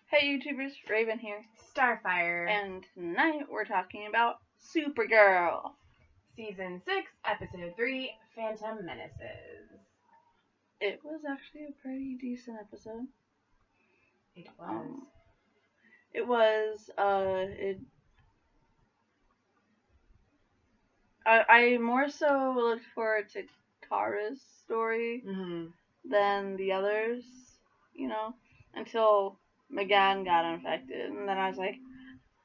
Hey YouTubers, Raven here, Starfire. and tonight we're talking about Supergirl. Season 6, Episode 3, Phantom Menaces. It was actually a pretty decent episode. It was. I more so looked forward to Kara's story than the others, until Megan got infected, and then I was like,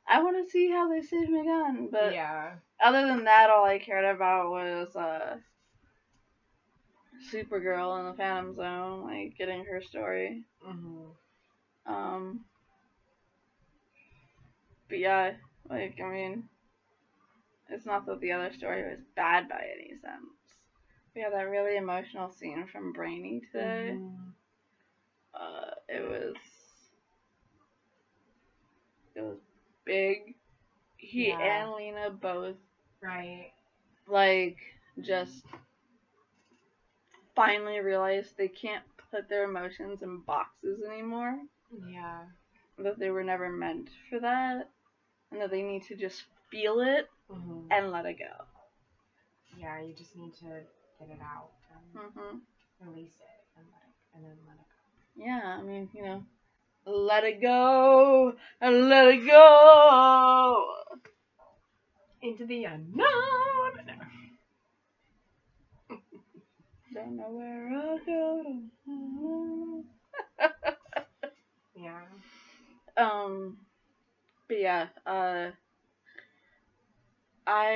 I want to see how they save Megan, but yeah. Other than that, all I cared about was Supergirl in the Phantom Zone, like getting her story. But yeah, it's not that the other story was bad by any sense. We had that really emotional scene from Brainy today. It was big. He and Lena both, just finally realized they can't put their emotions in boxes anymore. Yeah. That they were never meant for that, and that they need to just feel it and let it go. Yeah, you just need to get it out and release it and then let it go. Yeah, let it go and let it go into the unknown. Don't know where I'll go. Yeah. But yeah, I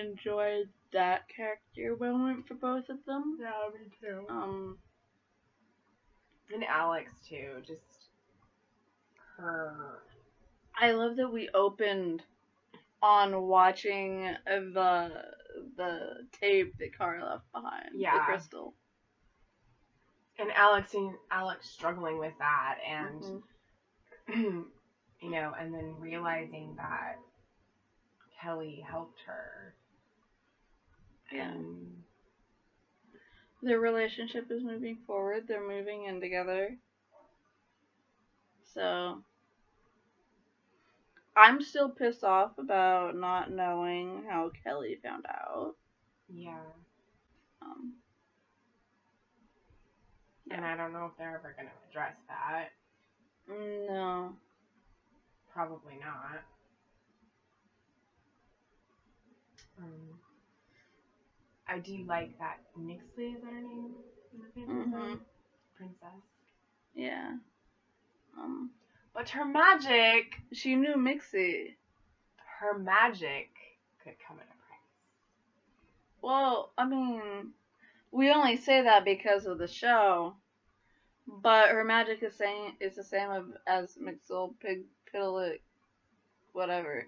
enjoyed that character moment for both of them. Yeah, me too. And Alex too, just her. I love that we opened on watching the tape that Kara left behind. Yeah. The crystal. And Alex struggling with that, and and then realizing that Kelly helped her. Yeah. And their relationship is moving forward. They're moving in together. So I'm still pissed off about not knowing how Kelly found out. Yeah. And I don't know if they're ever going to address that. No. Probably not. I do like that Nixley, is that her name? Princess. Yeah. But her magic... She knew Mixie. Her magic could come at a price. Well, we only say that because of the show. But her magic is the same as Mixel, Pidalik, whatever.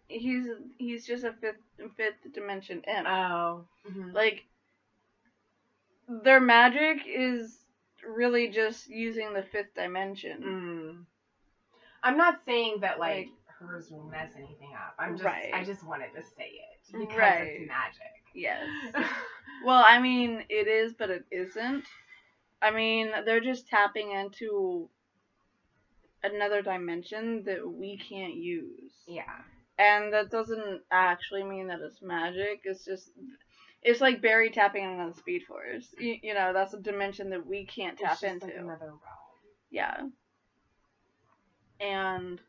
He's just a fifth dimension imp. Oh. Their magic is really just using the fifth dimension. I'm not saying that hers will mess anything up. I just wanted to say it because it's magic. Yes. Well, it is, but it isn't. They're just tapping into another dimension that we can't use. Yeah. And that doesn't actually mean that it's magic. It's like Barry tapping into the Speed Force. That's a dimension that we can't tap into. Like another realm. Yeah. And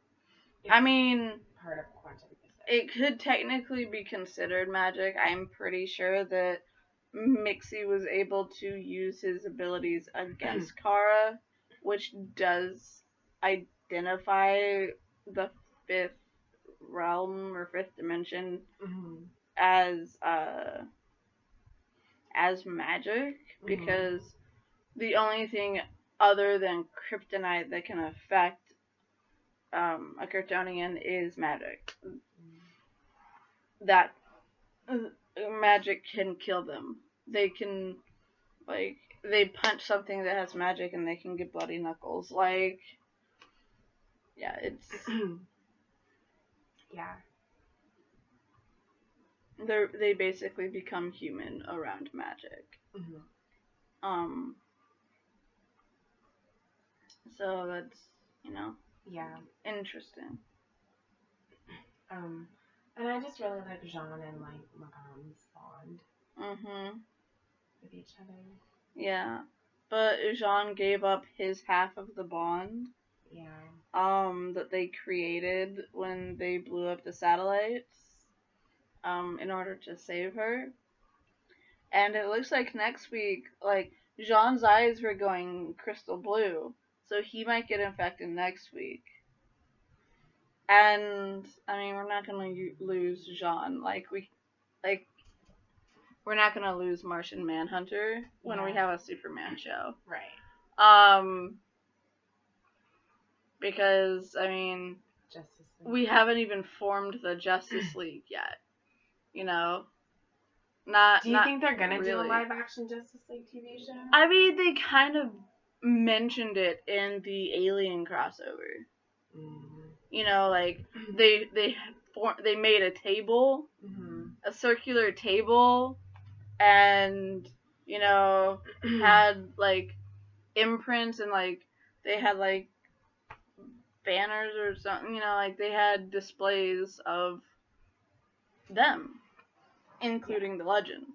part of quantum physics. It could technically be considered magic. I'm pretty sure that Mixie was able to use his abilities against Kara, which does identify the fifth realm or fifth dimension as magic, because the only thing other than kryptonite that can affect a Kryptonian is magic. That magic can kill them. They can, they punch something that has magic and they can get bloody knuckles. It's... yeah. They basically become human around magic. So that's, yeah, interesting. And I just really like Jean and like Magan's bond with each other. Yeah, but Jean gave up his half of the bond. Yeah. That they created when they blew up the satellites. In order to save her. And it looks like next week, like, Jean's eyes were going crystal blue, so he might get infected next week. And I mean, we're not gonna lose Jean. We're not gonna lose Martian Manhunter when we have a Superman show, right? Because I mean, Justice League. We haven't even formed the Justice League yet. You know, not. Do you think they're gonna really. do a live action Justice League TV show? I mean, they kind of mentioned it in the Alien crossover. You know, like they made a table, a circular table, and had like imprints, and like they had like banners or something. Like they had displays of them, including the legends,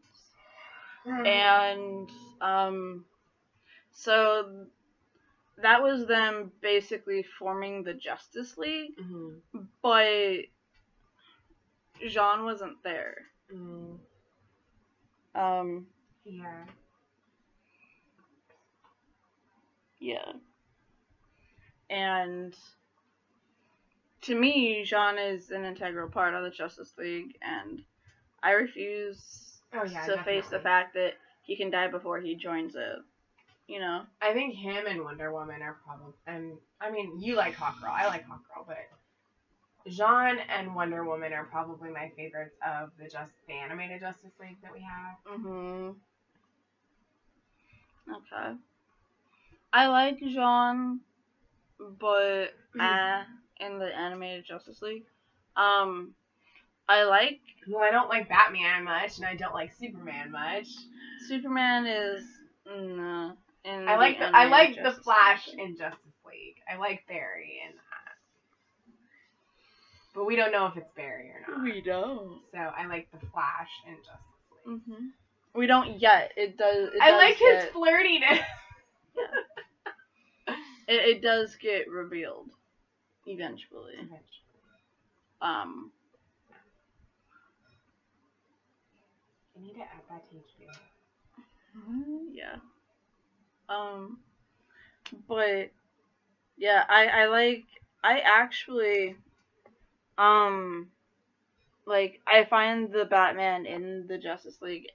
and so that was them basically forming the Justice League, but Jean wasn't there. Yeah. Yeah. And to me, Jean is an integral part of the Justice League, and I refuse to face the fact that he can die before he joins it. I think him and Wonder Woman are probably, and I mean, you like Hawkgirl, I like Hawkgirl, but Jean and Wonder Woman are probably my favorites of the animated Justice League that we have. Okay. I like Jean, but in the animated Justice League, I like. Well, I don't like Batman much, and I don't like Superman much. Superman is no. I like the Flash in Justice League. I like Barry in that, but we don't know if it's Barry or not. We don't. So I like the Flash in Justice League. We don't yet. It does. I like his flirtiness. Yeah. It does get revealed eventually. I need to add that to HBO. Yeah. But yeah, I actually like I find the Batman in the Justice League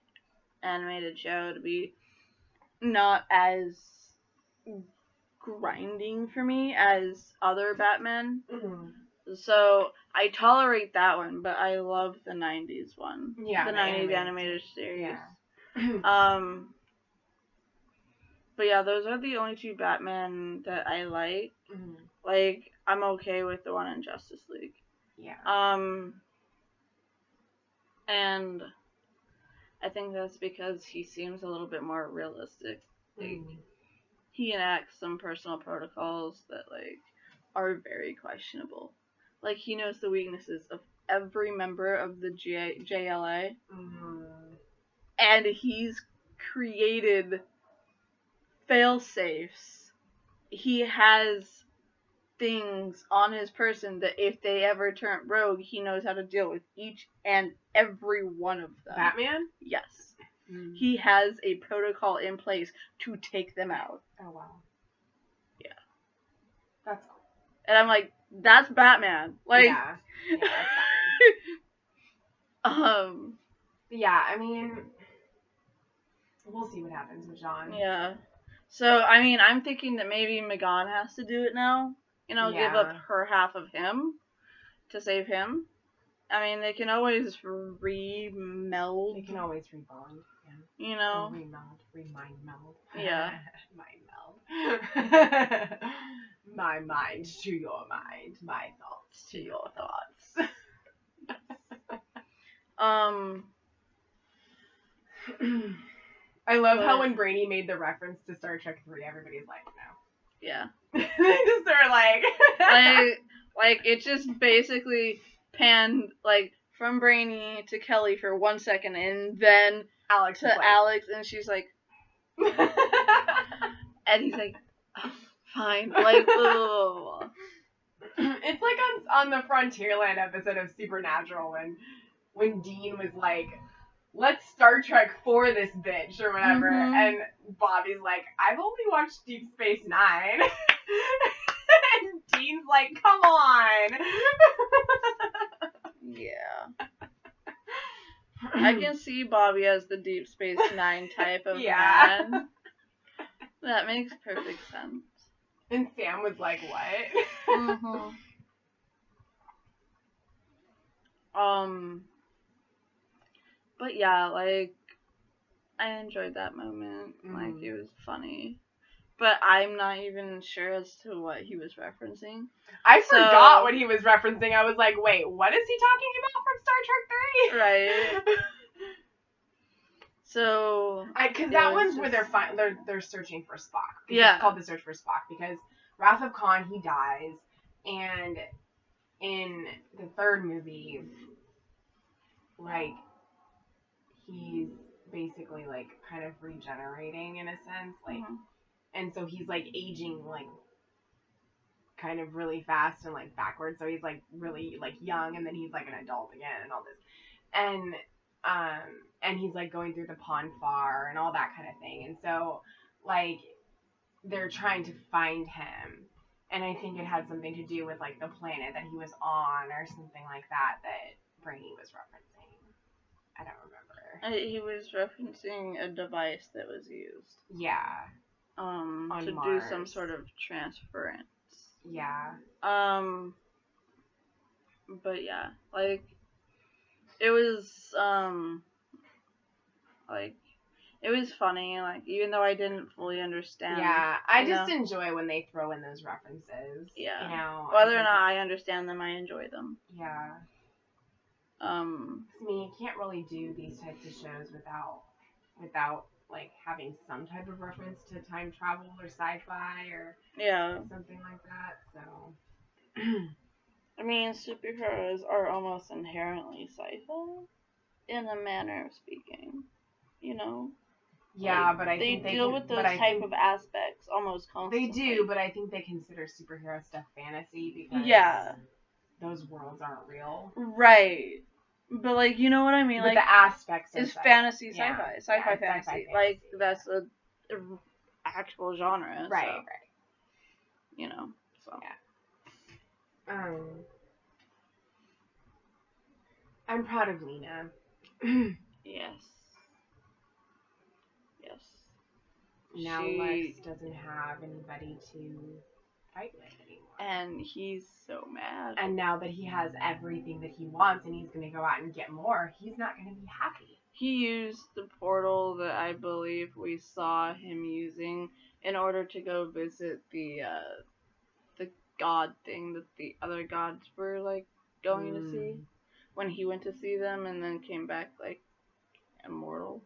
animated show to be not as grinding for me as other Batman. So I tolerate that one, but I love the 90s one. Yeah, the 90s animated series. Yeah. But yeah, those are the only two Batman that I like. Like, I'm okay with the one in Justice League. Yeah. And I think that's because he seems a little bit more realistic. Like, he enacts some personal protocols that, like, are very questionable. Like, he knows the weaknesses of every member of the JLA. And he's created fail-safes. He has things on his person that if they ever turn rogue, he knows how to deal with each and every one of them. Batman? Yes. He has a protocol in place to take them out. Oh, wow. Yeah. That's cool. And I'm like, that's Batman. Like, yeah, that's Batman. Yeah, I mean, we'll see what happens with Jean. Yeah. So, I mean, I'm thinking that maybe Megan has to do it now. Give up her half of him to save him. I mean, they can always remeld. They can always rebond. Yeah. Or remind meld. Yeah. Mind meld. My mind to your mind. My thoughts to your thoughts. I love how when Brady made the reference to Star Trek 3, everybody's like, no. Yeah. They just are like it just basically panned like from Brainy to Kelly for 1 second, and then Alex to Alex, and she's like, and he's like, oh, fine, like, ugh. It's like on the Frontierland episode of Supernatural when Dean was like, let's Star Trek for this bitch or whatever, and Bobby's like, I've only watched Deep Space Nine. And Dean's like, come on. Yeah. I can see Bobby as the Deep Space Nine type of man. That makes perfect sense. And Sam was like, what? But yeah, like, I enjoyed that moment. Like, it was funny. But I'm not even sure as to what he was referencing. I forgot what he was referencing. I was like, wait, what is he talking about from Star Trek 3? Right. So, because that one's where they're searching for Spock. Yeah, it's called The Search for Spock because Wrath of Khan, he dies, and in the third movie, like, he's basically like kind of regenerating in a sense, like, and so he's like aging like kind of really fast and like backwards. So he's like really like young, and then he's like an adult again, and all this, and he's like going through the Pon farr and all that kind of thing. And so like they're trying to find him, and I think it had something to do with like the planet that he was on or something like that Brainy was referencing. I don't remember. He was referencing a device that was used. Yeah. To Mars. Do some sort of transference. Yeah. But yeah, like, it was, like, it was funny, like, even though I didn't fully understand. Yeah, I just enjoy when they throw in those references. Yeah. You know, whether or not I understand them, I enjoy them. Yeah. I mean, you can't really do these types of shows without like having some type of reference to time travel or sci-fi or something like that. So, I mean, superheroes are almost inherently sci-fi, in a manner of speaking. You know. Yeah, like, but I think they deal with those type of aspects almost constantly. They do, but I think they consider superhero stuff fantasy because those worlds aren't real. Right. But, like, you know what I mean? But like, the aspects is fantasy sci-fi. Sci-fi fantasy. Sci-fi like, that's a actual genre. Right, so, right. You know, so. Yeah. I'm proud of Lena. Yes. Now Lex doesn't have anybody to fight with anymore. And he's so mad. And now that he has everything that he wants and he's going to go out and get more, he's not going to be happy. He used the portal that I believe we saw him using in order to go visit the god thing that the other gods were, like, going to see. When he went to see them and then came back, like, immortal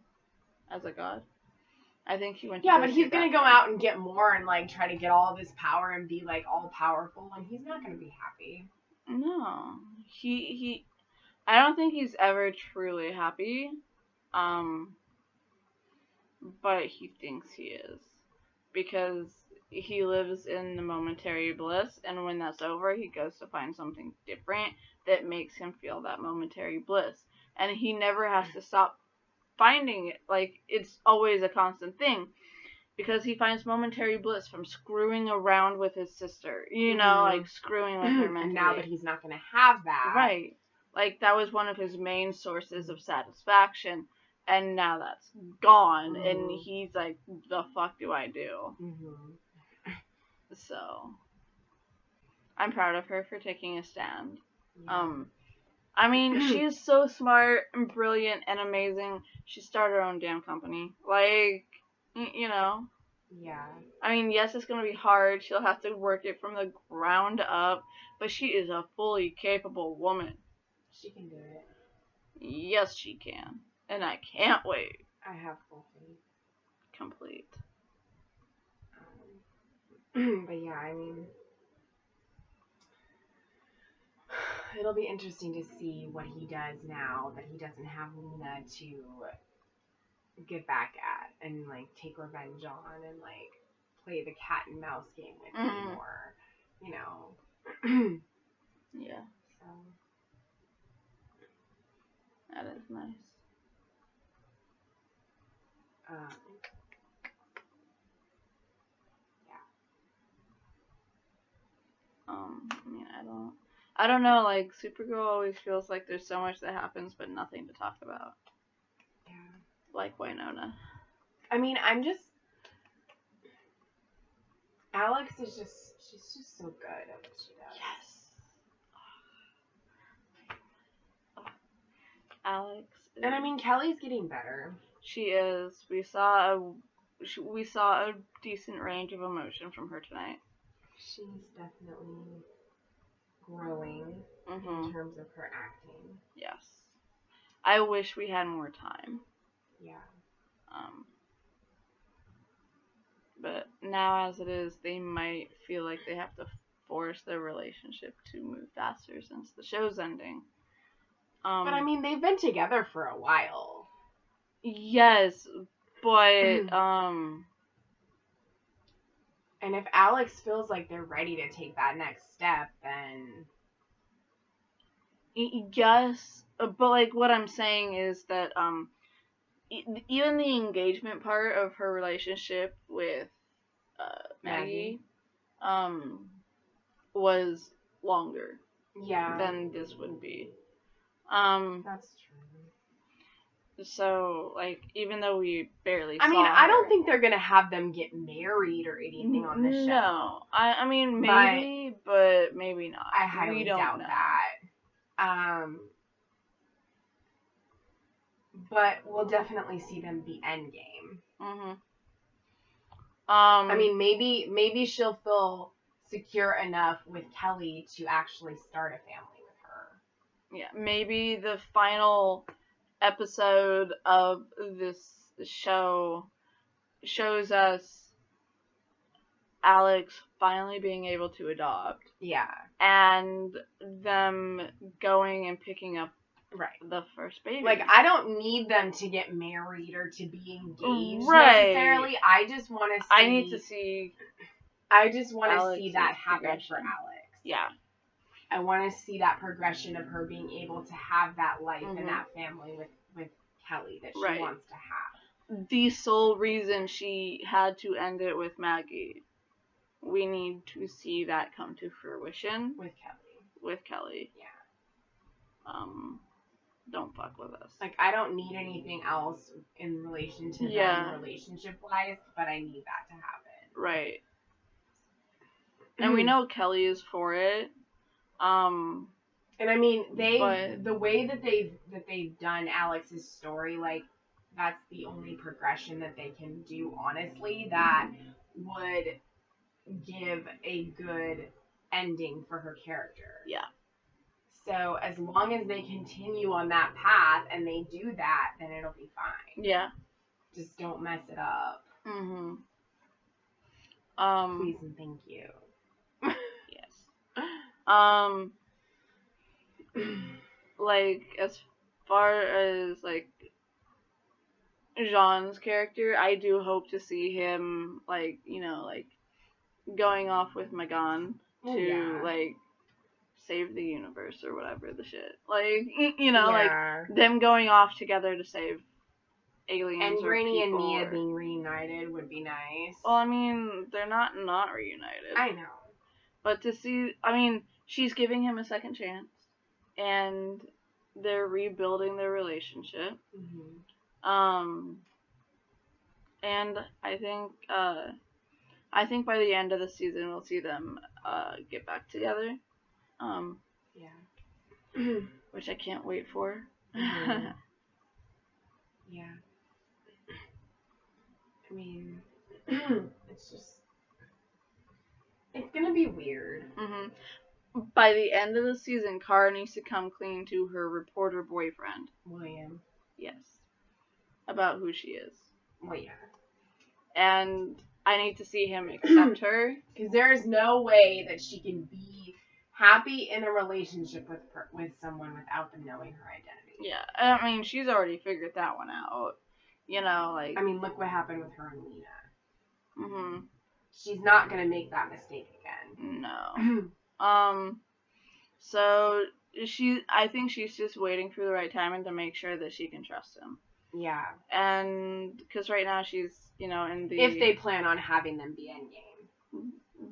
as a god. I think he went to but he's going to go out and get more and, like, try to get all this power and be, like, all-powerful, and he's not going to be happy. No. I don't think he's ever truly happy. But he thinks he is. Because he lives in the momentary bliss, and when that's over, he goes to find something different that makes him feel that momentary bliss. And he never has to stop finding it. Like, it's always a constant thing. Because he finds momentary bliss from screwing around with his sister. You know, like, screwing with her mentally. And now that he's not going to have that. Right. Like, that was one of his main sources of satisfaction. And now that's gone. And he's like, the fuck do I do? So, I'm proud of her for taking a stand. Yeah. I mean, she is so smart and brilliant and amazing. She started her own damn company. Like, you know. Yeah. I mean, yes, it's going to be hard. She'll have to work it from the ground up. But she is a fully capable woman. She can do it. Yes, she can. And I can't wait. I have full faith. Complete. But yeah, I mean, it'll be interesting to see what he does now that he doesn't have Lena to get back at and like take revenge on and like play the cat and mouse game with anymore, you know. Yeah. So That is nice. I mean, I don't know, like, Supergirl always feels like there's so much that happens, but nothing to talk about. Yeah. Like Winona. I mean, Alex is she's just so good at what she does. Yes. Alex. And I mean, Kelly's getting better. She is. We saw a decent range of emotion from her tonight. She's definitely growing in terms of her acting. Yes. I wish we had more time. Yeah. But now as it is, they might feel like they have to force their relationship to move faster since the show's ending. But I mean, they've been together for a while. Yes, but and if Alex feels like they're ready to take that next step, then yes, but like what I'm saying is that even the engagement part of her relationship with Maggie was longer than this would be. That's true. So, like, even though we barely I saw mean, her, I don't think they're going to have them get married or anything on the show. No. I mean, maybe, but maybe not. I highly doubt that. But we'll definitely see them the end game. I mean, maybe she'll feel secure enough with Kelly to actually start a family with her. Yeah, maybe the final episode of this show shows us Alex finally being able to adopt. Yeah. And them going and picking up the first baby. Like, I don't need them to get married or to be engaged necessarily. I just want to see... I just want to see that happen for Alex. Yeah. I want to see that progression of her being able to have that life and that family with Kelly that she wants to have. The sole reason she had to end it with Maggie. We need to see that come to fruition. With Kelly. Yeah. Don't fuck with us. Like, I don't need anything else in relation to them relationship-wise, but I need that to happen. Right. And we know Kelly is for it. And I mean, the way that they've done Alex's story, like, that's the only progression that they can do, honestly, that would give a good ending for her character. Yeah. So as long as they continue on that path and they do that, then it'll be fine. Yeah. Just don't mess it up. Please and thank you. Yes. Like, as far as, like, Jean's character, I do hope to see him, like, you know, like, going off with Magan to, like, save the universe or whatever the shit. Like, you know, like, them going off together to save aliens and or Rainy people. And Mia being reunited would be nice. Well, I mean, they're not reunited. I know. But to see, I mean, she's giving him a second chance, and they're rebuilding their relationship. And I think by the end of the season we'll see them get back together. Which I can't wait for. Yeah. I mean, it's gonna be weird. By the end of the season, Kara needs to come clean to her reporter boyfriend. William. Yes. About who she is. Well, yeah. And I need to see him accept her. Because there is no way that she can be happy in a relationship with someone without them knowing her identity. Yeah, I mean, she's already figured that one out. Like... I mean, look what happened with her and Lena. Mhm. She's not going to make that mistake again. No. So, I think she's just waiting for the right time and to make sure that she can trust him. Yeah. And, because right now she's, in the... If they plan on having them be endgame.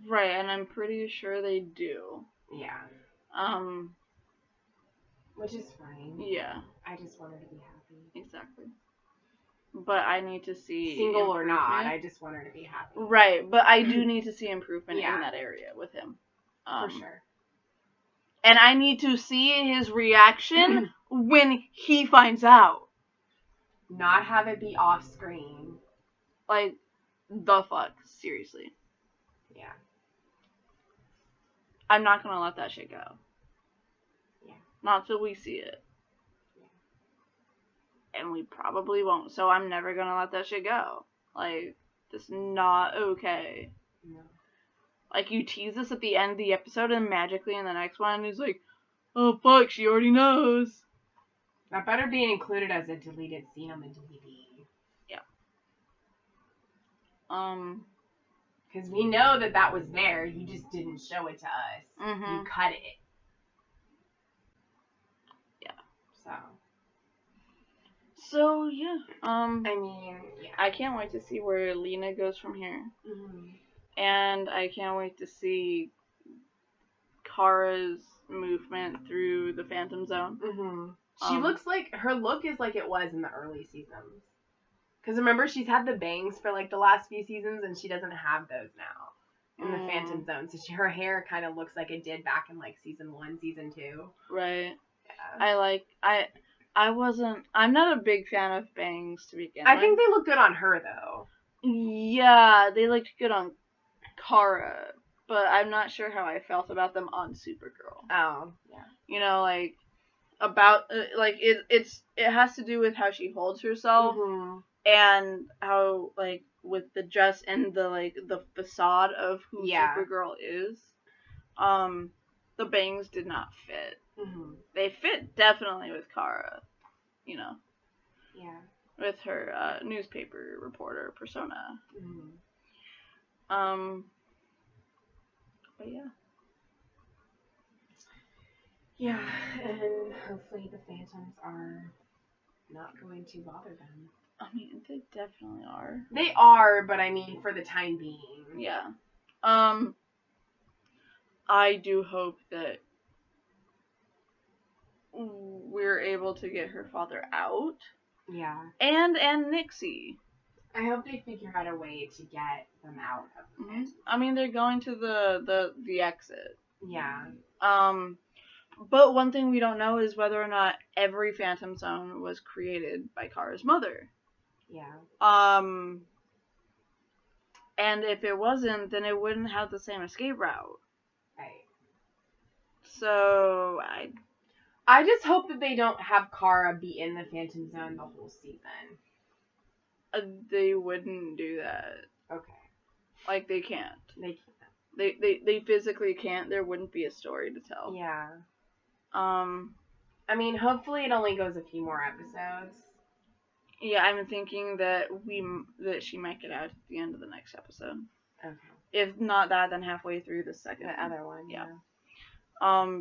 Right, and I'm pretty sure they do. Yeah. Which is fine. Yeah. I just want her to be happy. Exactly. But I need to see... Single or not, I just want her to be happy. Right, but I do need to see improvement in that area with him. For sure. And I need to see his reaction when he finds out. Not have it be off screen. Like, the fuck? Seriously. Yeah. I'm not gonna let that shit go. Yeah. Not till we see it. Yeah. And we probably won't, so I'm never gonna let that shit go. Like, that's not okay. No. Like, you tease us at the end of the episode and magically in the next one, he's like, oh fuck, she already knows. That better be included as a deleted scene on the DVD. Yeah. Because we know that was there, you just didn't show it to us. Mm-hmm. You cut it. Yeah. So, yeah. I mean, yeah. I can't wait to see where Lena goes from here. Mm-hmm. And I can't wait to see Kara's movement through the Phantom Zone. Mm-hmm. She looks like, her look is like it was in the early seasons. Because remember, she's had the bangs for like the last few seasons, and she doesn't have those now in the Phantom Zone. So her hair kind of looks like it did back in like season 1, season 2. Right. Yeah. I'm not a big fan of bangs to begin with. I think they look good on her though. Yeah, they looked good on Kara, but I'm not sure how I felt about them on Supergirl. Oh, yeah. It has to do with how she holds herself and how with the dress and the facade of who Supergirl is. The bangs did not fit. Mm-hmm. They fit definitely with Kara, Yeah. with her newspaper reporter persona. Mm-hmm. But yeah. Yeah, and hopefully the Phantoms are not going to bother them. I mean, they definitely are. They are, but I mean, for the time being. Yeah. I do hope that we're able to get her father out. Yeah. And Nixie. I hope they figure out a way to get them out of the pit. I mean, they're going to the exit. Yeah. But one thing we don't know is whether or not every Phantom Zone was created by Kara's mother. Yeah. And if it wasn't, then it wouldn't have the same escape route. Right. So, I just hope that they don't have Kara be in the Phantom Zone the whole season. They wouldn't do that. Okay. They can't. They can't. They physically can't. There wouldn't be a story to tell. Yeah. I mean, hopefully it only goes a few more episodes. Yeah, I'm thinking that she might get out at the end of the next episode. Okay. If not that, then halfway through the second. The other one. Yeah.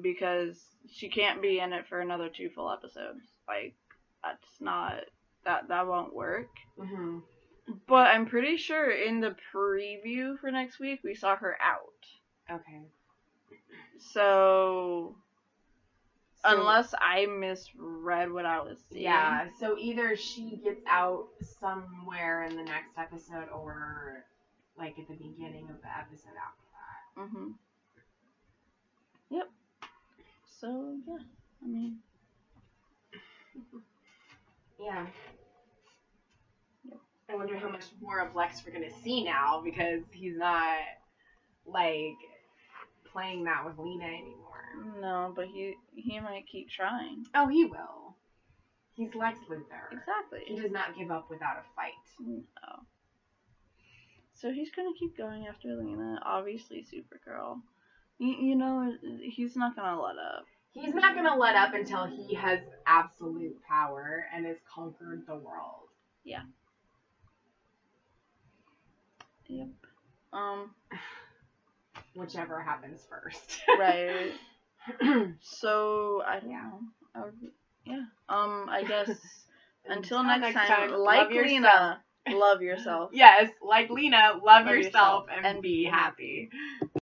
Because she can't be in it for another 2 full episodes. That's not that won't work. Mhm. But I'm pretty sure in the preview for next week we saw her out. Okay. So unless I misread what I was seeing. Yeah, so either she gets out somewhere in the next episode or at the beginning of the episode after that. Mhm. Yep. So yeah, I mean. Yeah. I wonder how much more of Lex we're gonna see now because he's not playing that with Lena anymore. No, but he might keep trying. Oh, he will. He's Lex Luthor. Exactly. He does not give up without a fight. No. So he's gonna keep going after Lena. Obviously, Supergirl. You know, he's not gonna let up. He's not gonna let up until he has absolute power and has conquered the world. Yeah. Yep. Whichever happens first. Right. So I don't know. I guess until next time, like Lena, love yourself. Yes, like Lena, love yourself and be happy.